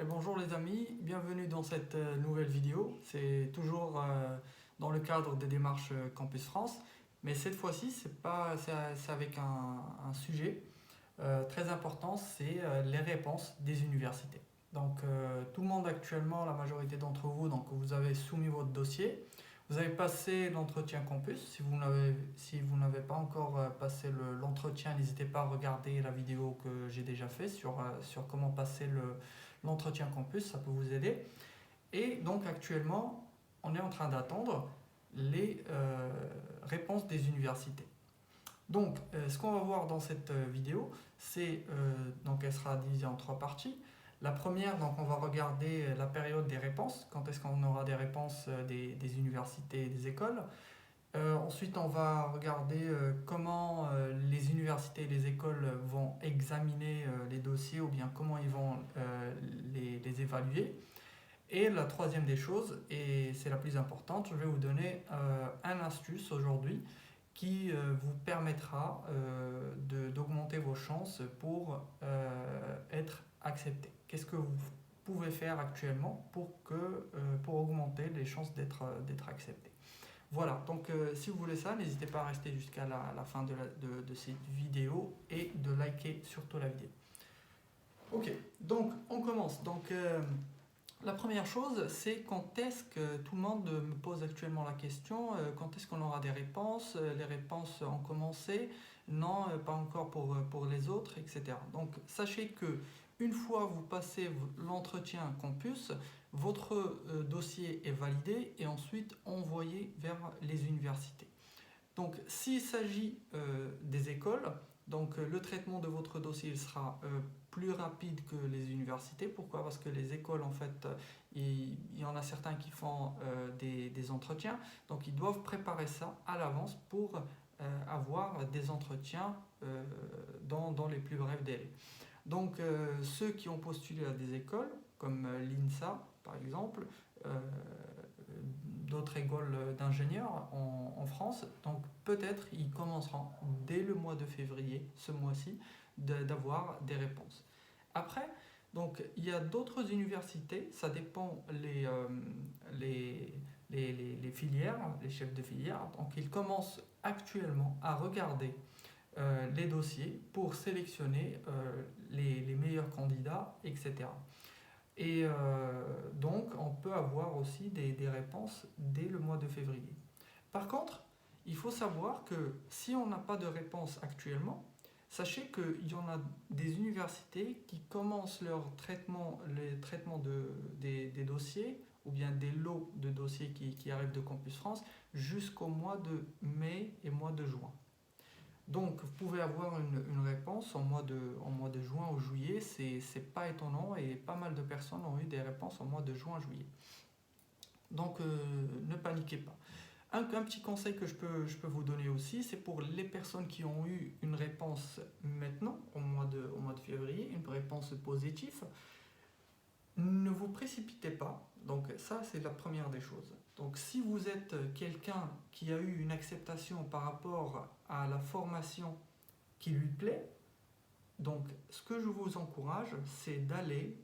Et bonjour les amis, bienvenue dans cette nouvelle vidéo. C'est toujours dans le cadre des démarches Campus France, mais cette fois-ci c'est avec un sujet très important, c'est les réponses des universités. Donc tout le monde actuellement, la majorité d'entre vous, donc vous avez soumis votre dossier, vous avez passé l'entretien campus. Si vous n'avez pas encore passé l'entretien, n'hésitez pas à regarder la vidéo que j'ai déjà fait sur comment passer l'entretien campus, ça peut vous aider. Et donc actuellement, on est en train d'attendre les réponses des universités. Donc, ce qu'on va voir dans cette vidéo, donc elle sera divisée en trois parties. La première, donc on va regarder la période des réponses, quand est-ce qu'on aura des réponses des universités et des écoles. Ensuite, on va regarder comment les universités et les écoles vont examiner les dossiers ou bien comment ils vont les évaluer. Et la troisième des choses, et c'est la plus importante, je vais vous donner un astuce aujourd'hui qui vous permettra d'augmenter vos chances pour être accepté. Qu'est-ce que vous pouvez faire actuellement pour augmenter les chances d'être accepté? Voilà, donc si vous voulez ça, n'hésitez pas à rester jusqu'à la fin de cette vidéo et de liker surtout la vidéo. Ok, donc on commence. Donc la première chose, c'est quand est-ce que tout le monde me pose actuellement la question, quand est-ce qu'on aura des réponses? Les réponses ont commencé, non, pas encore pour les autres, etc. Donc sachez que une fois vous passez l'entretien campus, votre dossier est validé et ensuite envoyé vers les universités. Donc s'il s'agit des écoles, donc le traitement de votre dossier sera plus rapide que les universités. Pourquoi? Parce que les écoles, en fait, il y en a certains qui font des entretiens, donc ils doivent préparer ça à l'avance pour avoir des entretiens dans les plus brefs délais. Donc ceux qui ont postulé à des écoles, comme l'INSA par exemple, d'autres écoles d'ingénieurs en France, donc peut-être ils commenceront dès le mois de février, ce mois-ci, d'avoir des réponses. Après, donc il y a d'autres universités, ça dépend les filières, les chefs de filière, donc ils commencent actuellement à regarder les dossiers pour sélectionner les meilleurs candidats, etc. Et donc, on peut avoir aussi des réponses dès le mois de février. Par contre, il faut savoir que si on n'a pas de réponse actuellement, sachez qu'il y en a des universités qui commencent les traitements des dossiers ou bien des lots de dossiers qui arrivent de Campus France jusqu'au mois de mai et mois de juin. Donc, vous pouvez avoir une réponse en mois de juin ou juillet, c'est pas étonnant et pas mal de personnes ont eu des réponses en mois de juin-juillet. Donc, ne paniquez pas. Un petit conseil que je peux vous donner aussi, c'est pour les personnes qui ont eu une réponse maintenant, au mois de février, une réponse positive. Ne vous précipitez pas, donc ça c'est la première des choses. Donc si vous êtes quelqu'un qui a eu une acceptation par rapport à la formation qui lui plaît, donc ce que je vous encourage, c'est d'aller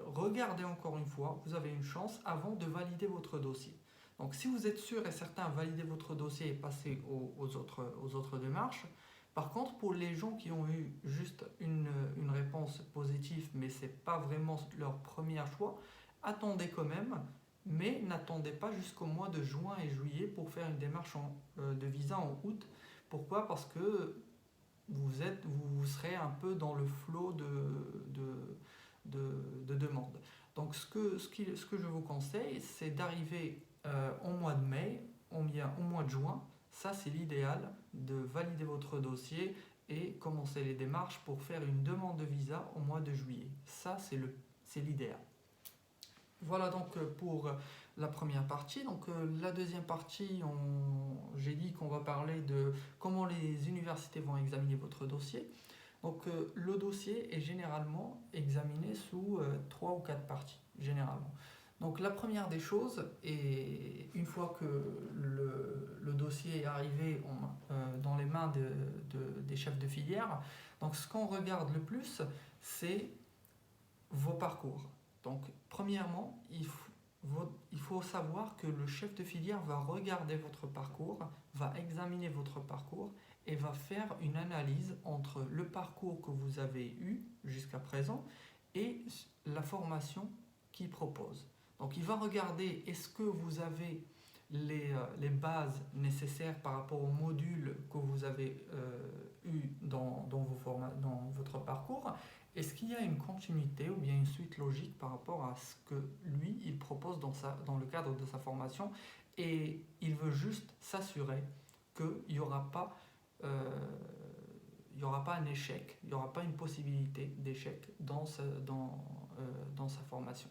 regarder encore une fois, vous avez une chance avant de valider votre dossier. Donc si vous êtes sûr et certain, valider votre dossier et passer aux autres démarches. Par contre, pour les gens qui ont eu juste une réponse positive, mais ce n'est pas vraiment leur premier choix, attendez quand même, mais n'attendez pas jusqu'au mois de juin et juillet pour faire une démarche de visa en août. Pourquoi? Parce que vous serez un peu dans le flot de demandes. Donc ce que je vous conseille, c'est d'arriver au mois de mai, au mois de juin. Ça, c'est l'idéal, de valider votre dossier et commencer les démarches pour faire une demande de visa au mois de juillet. Ça, c'est l'idéal. Voilà donc pour la première partie. Donc la deuxième partie, j'ai dit qu'on va parler de comment les universités vont examiner votre dossier. Donc le dossier est généralement examiné sous 3 ou 4 parties, généralement. Donc la première des choses, et une fois que le dossier est arrivé dans les mains des chefs de filière, donc ce qu'on regarde le plus, c'est vos parcours. Donc, premièrement, il faut savoir que le chef de filière va regarder votre parcours, va examiner votre parcours et va faire une analyse entre le parcours que vous avez eu jusqu'à présent et la formation qu'il propose. Donc, il va regarder est-ce que vous avez les bases nécessaires par rapport aux modules que vous avez eu dans votre parcours. Est-ce qu'il y a une continuité ou bien une suite logique par rapport à ce que lui, il propose dans le cadre de sa formation, et il veut juste s'assurer qu'il n'y aura pas un échec, il n'y aura pas une possibilité d'échec dans sa formation.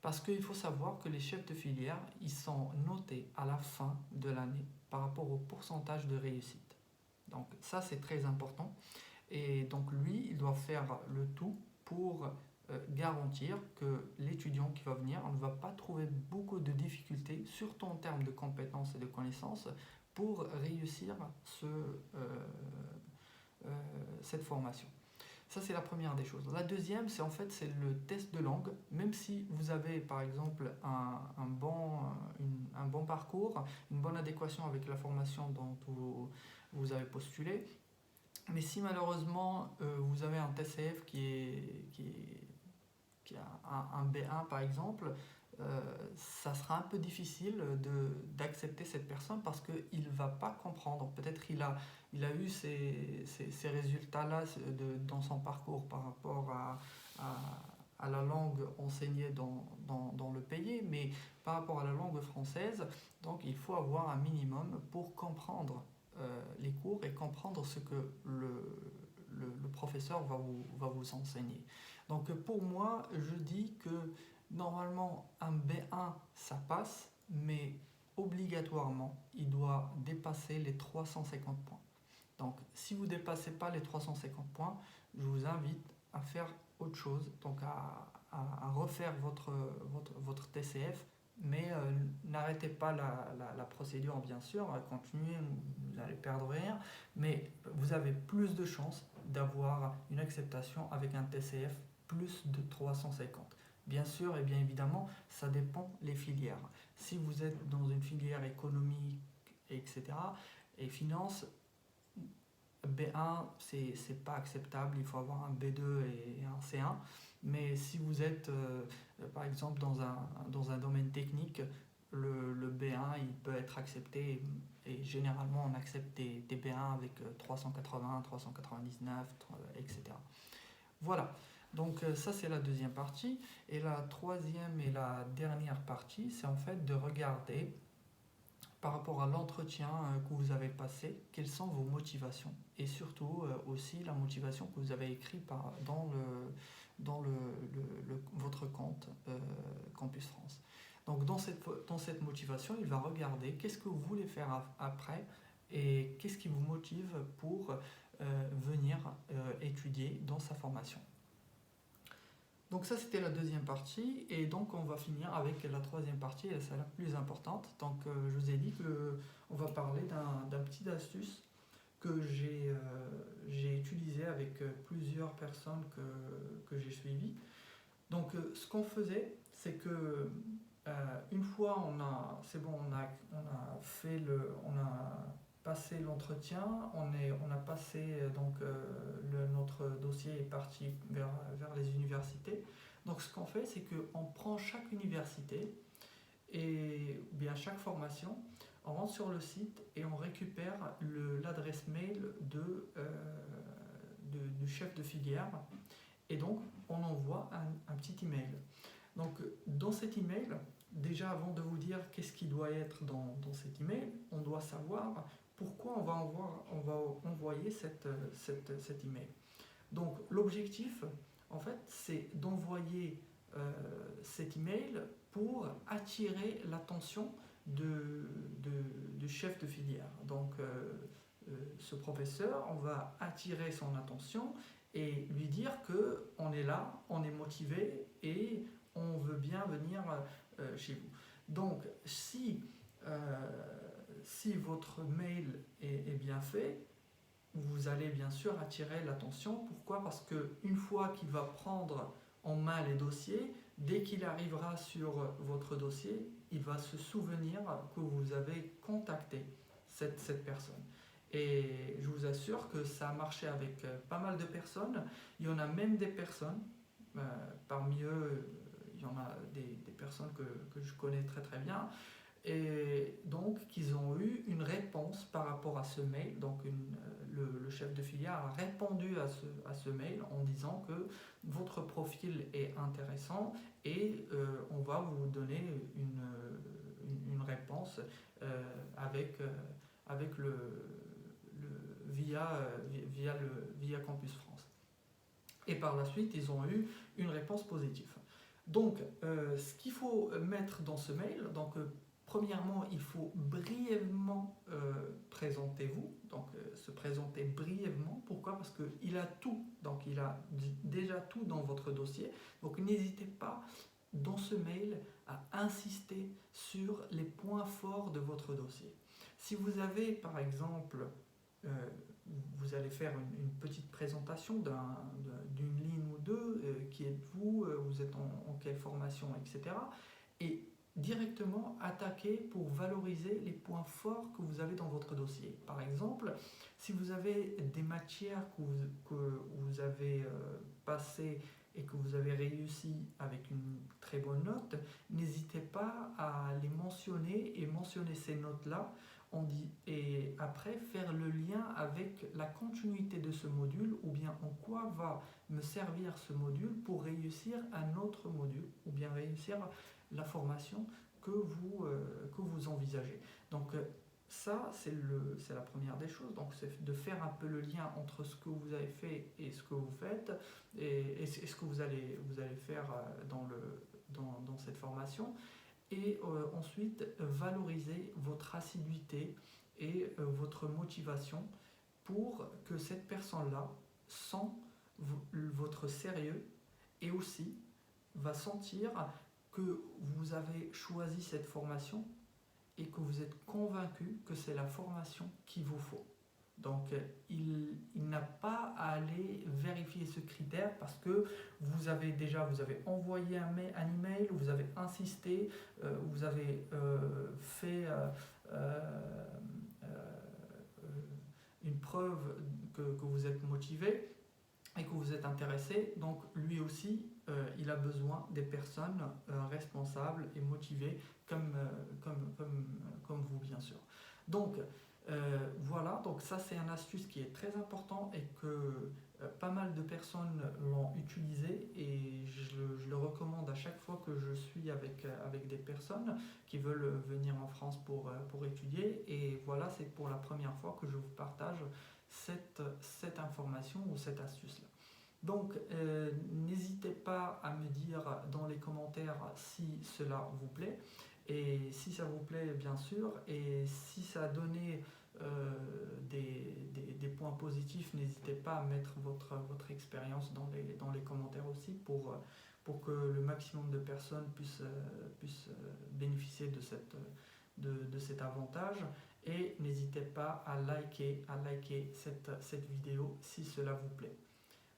Parce qu'il faut savoir que les chefs de filière, ils sont notés à la fin de l'année par rapport au pourcentage de réussite. Donc ça, c'est très important. Et donc lui, il doit faire le tout pour garantir que l'étudiant qui va venir ne va pas trouver beaucoup de difficultés, surtout en termes de compétences et de connaissances, pour réussir cette formation. Ça, c'est la première des choses. La deuxième, c'est le test de langue. Même si vous avez, par exemple, un bon parcours, une bonne adéquation avec la formation dont vous avez postulé, mais si malheureusement vous avez un TCF qui a un B1 par exemple, ça sera un peu difficile d'accepter cette personne parce qu'il ne va pas comprendre. Peut-être il a eu ces résultats-là dans son parcours par rapport à la langue enseignée dans le pays, mais par rapport à la langue française, donc il faut avoir un minimum pour comprendre les cours et comprendre ce que le professeur va vous enseigner. Donc pour moi, je dis que normalement un B1 ça passe, mais obligatoirement il doit dépasser les 350 points. Donc si vous ne dépassez pas les 350 points, je vous invite à faire autre chose, donc à refaire votre TCF, mais n'arrêtez pas la procédure bien sûr, continuez, vous n'allez perdre rien, mais vous avez plus de chances d'avoir une acceptation avec un TCF plus de 350. Bien sûr et bien évidemment, ça dépend les filières. Si vous êtes dans une filière économique, etc., et finance, B1, c'est pas acceptable, il faut avoir un B2 et un C1. Mais si vous êtes, par exemple, dans un domaine technique, le B1, il peut être accepté, et généralement, on accepte des B1 avec 380, 399, etc. Voilà, donc ça, c'est la deuxième partie. Et la troisième et la dernière partie, c'est en fait de regarder par rapport à l'entretien que vous avez passé, quelles sont vos motivations et surtout aussi la motivation que vous avez écrite dans votre compte Campus France. Donc dans cette motivation, il va regarder qu'est-ce que vous voulez faire après et qu'est-ce qui vous motive pour venir étudier dans sa formation. Donc ça, c'était la deuxième partie, et donc on va finir avec la troisième partie, et c'est la plus importante. Donc je vous ai dit qu'on va parler d'un petit astuce que j'ai utilisé avec plusieurs personnes que j'ai suivies. Donc ce qu'on faisait, c'est que une fois on a passé l'entretien, on a passé notre dossier est parti vers les universités. Donc ce qu'on fait, c'est qu'on prend chaque université et bien chaque formation, on rentre sur le site et on récupère l'adresse mail du chef de filière, et donc on envoie un petit email. Donc dans cet email, déjà avant de vous dire qu'est-ce qui doit être dans cet email, on doit savoir pourquoi on va envoyer cet email. Donc l'objectif, en fait, c'est d'envoyer cet email pour attirer l'attention du chef de filière. Donc ce professeur, on va attirer son attention et lui dire qu'on est là, on est motivé et on veut bien venir chez vous. Donc si votre mail est bien fait, vous allez bien sûr attirer l'attention. Pourquoi ? Parce qu'une fois qu'il va prendre en main les dossiers, Dès qu'il arrivera sur votre dossier, il va se souvenir que vous avez contacté cette personne. Et je vous assure que ça a marché avec pas mal de personnes. Il y en a même des personnes, parmi eux, il y en a des personnes que je connais très très bien, et donc qu'ils ont eu une réponse par rapport à ce mail. Donc le chef de filière a répondu à ce mail en disant que votre profil est intéressant et on va vous donner une réponse avec via Campus France. Et par la suite, ils ont eu une réponse positive. Donc, ce qu'il faut mettre dans ce mail, donc premièrement, il faut brièvement présenter-vous, donc se présenter brièvement. Pourquoi? Parce qu'il a tout, donc il a déjà tout dans votre dossier. Donc n'hésitez pas dans ce mail à insister sur les points forts de votre dossier. Si vous avez par exemple, vous allez faire une petite présentation d'une ligne ou deux, qui êtes-vous, vous êtes en quelle formation, etc. Et directement attaquer pour valoriser les points forts que vous avez dans votre dossier. Par exemple, si vous avez des matières que vous avez passées et que vous avez réussi avec une très bonne note, n'hésitez pas à les mentionner et mentionner ces notes-là. Et après faire le lien avec la continuité de ce module, ou bien en quoi va me servir ce module pour réussir un autre module, ou bien réussir la formation que vous envisagez. Donc ça, c'est la première des choses. Donc c'est de faire un peu le lien entre ce que vous avez fait et ce que vous faites, et ce que vous allez faire dans cette formation. Et ensuite, valoriser votre assiduité et votre motivation pour que cette personne-là sent votre sérieux et aussi va sentir que vous avez choisi cette formation et que vous êtes convaincu que c'est la formation qu'il vous faut. Donc il n'a pas à aller vérifier ce critère parce que vous avez envoyé un email, vous avez insisté, vous avez fait une preuve que vous êtes motivé et que vous êtes intéressé. Donc lui aussi, il a besoin des personnes responsables et motivées comme vous, bien sûr. Donc voilà, donc ça c'est une astuce qui est très important et que pas mal de personnes l'ont utilisé, et je le recommande à chaque fois que je suis avec des personnes qui veulent venir en France pour étudier. Et voilà, c'est pour la première fois que je vous partage cette information ou cette astuce-là. Donc n'hésitez pas à me dire dans les commentaires si cela vous plaît, et si ça vous plaît bien sûr, et si ça a donné des points positifs, n'hésitez pas à mettre votre expérience dans les commentaires aussi pour que le maximum de personnes puissent bénéficier de cet avantage. Et n'hésitez pas à liker cette vidéo si cela vous plaît.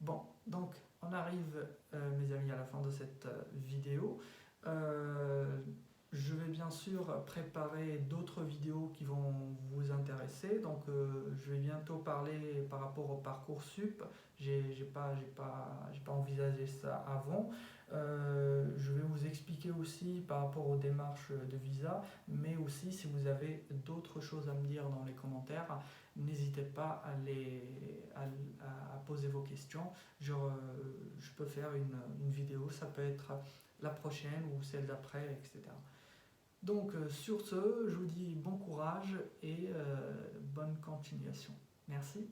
Bon, donc on arrive, mes amis, à la fin de cette vidéo. Je vais bien sûr préparer d'autres vidéos qui vont vous intéresser. Donc je vais bientôt parler par rapport au Parcoursup. J'ai pas envisagé ça avant. Je vais vous expliquer aussi par rapport aux démarches de visa, mais aussi si vous avez d'autres choses à me dire dans les commentaires, n'hésitez pas à poser vos questions. Je peux faire une vidéo, ça peut être la prochaine ou celle d'après, etc. Donc sur ce, je vous dis bon courage et bonne continuation. Merci.